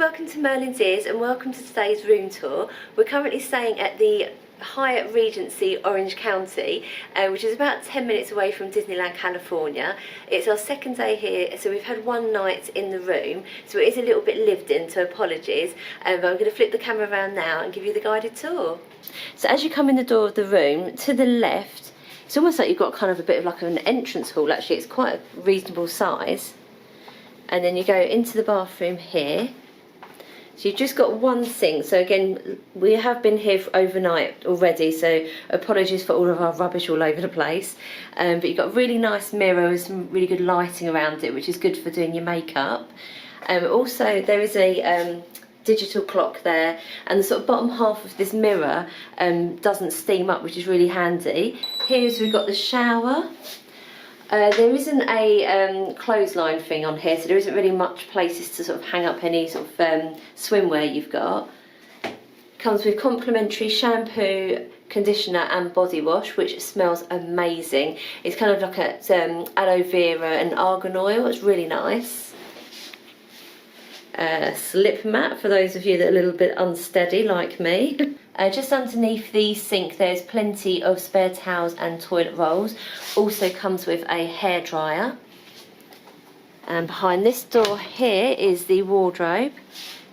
welcome to Merlin's Ears and welcome to today's room tour. We're currently staying at the Hyatt Regency Orange County, which is about 10 minutes away from Disneyland California. It's our second day here, so we've had one night in the room, so it is a little bit lived in, so apologies. But I'm going to flip the camera around now and give you the guided tour. So as you come in the door of the room, to the left, it's almost like you've got kind of a bit of like an entrance hall. Actually, it's quite a reasonable size. And then you go into the bathroom here. So you've just got one sink. So again, we have been here for overnight already, so apologies for all of our rubbish all over the place. But you've got a really nice mirror with some really good lighting around it, which is good for doing your makeup. Also, there is a digital clock there, and the sort of bottom half of this mirror doesn't steam up, which is really handy. Here's we've got the shower. There isn't a clothesline thing on here, so there isn't really much places to sort of hang up any sort of swimwear you've got. Comes with complimentary shampoo, conditioner and body wash, which smells amazing. It's kind of like a aloe vera and argan oil. It's really nice. Slip mat for those of you that are a little bit unsteady like me. Just underneath the sink there's plenty of spare towels and toilet rolls. Also comes with a hairdryer. And behind this door here is the wardrobe.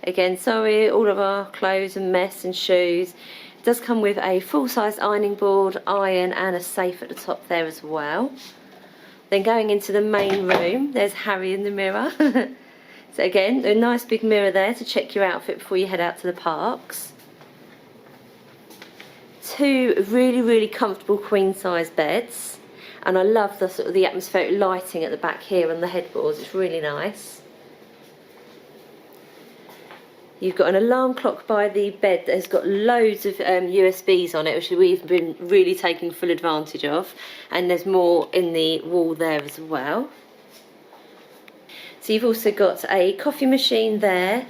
Again, sorry, all of our clothes and mess and shoes. It does come with a full-size ironing board, iron and a safe at the top there as well. Then going into the main room, there's Harry in the mirror. So again, a nice big mirror there to check your outfit before you head out to the parks. Two really comfortable queen size beds, and I love the sort of the atmospheric lighting at the back here on the headboards. It's really nice. You've got an alarm clock by the bed that has got loads of USBs on it, which we've been really taking full advantage of, and there's more in the wall there as well. So you've also got a coffee machine there.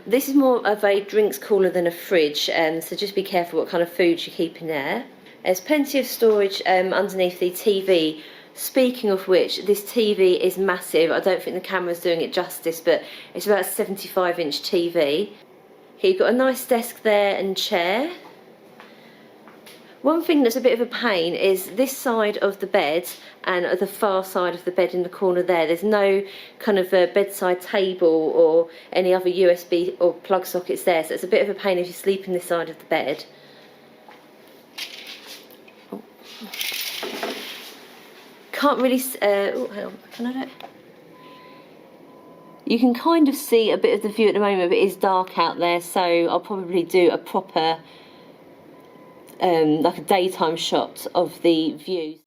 This is more of a drinks cooler than a fridge, so just be careful what kind of food you keep in there. There's plenty of storage underneath the TV. Speaking of which, this TV is massive. I don't think the camera's doing it justice, but it's about a 75-inch TV. Here you've got a nice desk there and chair. One thing that's a bit of a pain is this side of the bed and the far side of the bed in the corner there. There's no kind of a bedside table or any other USB or plug sockets there, so it's a bit of a pain if you sleep in this side of the bed. Oh. Can't really... oh, hang on, can I do it? You can kind of see a bit of the view at the moment, but it is dark out there, so I'll probably do a proper... like a daytime shot of the views.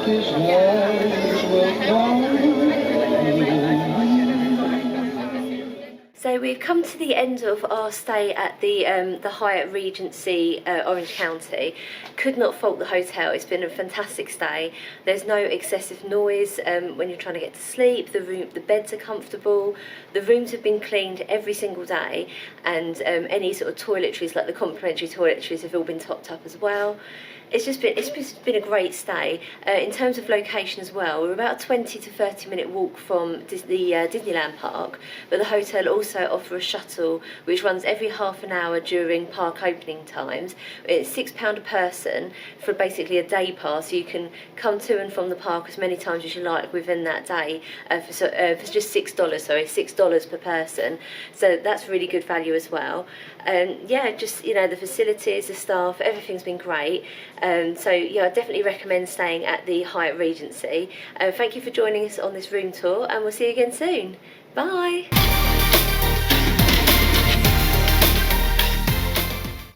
his life will find. So we've come to the end of our stay at the Hyatt Regency Orange County. Could not fault the hotel. It's been a fantastic stay. There's no excessive noise when you're trying to get to sleep. The beds are comfortable. The rooms have been cleaned every single day, and any sort of toiletries, like the complimentary toiletries, have all been topped up as well. It's just been a great stay. In terms of location as well, we're about a 20 to 30 minute walk from the Disneyland Park, but the hotel also offer a shuttle which runs every half an hour during park opening times. It's £6 a person for basically a day pass. You can come to and from the park as many times as you like within that day for just $6. Sorry, $6 per person. So that's really good value as well. Yeah, just the facilities, the staff, everything's been great. So yeah, I definitely recommend staying at the Hyatt Regency. Thank you for joining us on this room tour, and we'll see you again soon. Bye.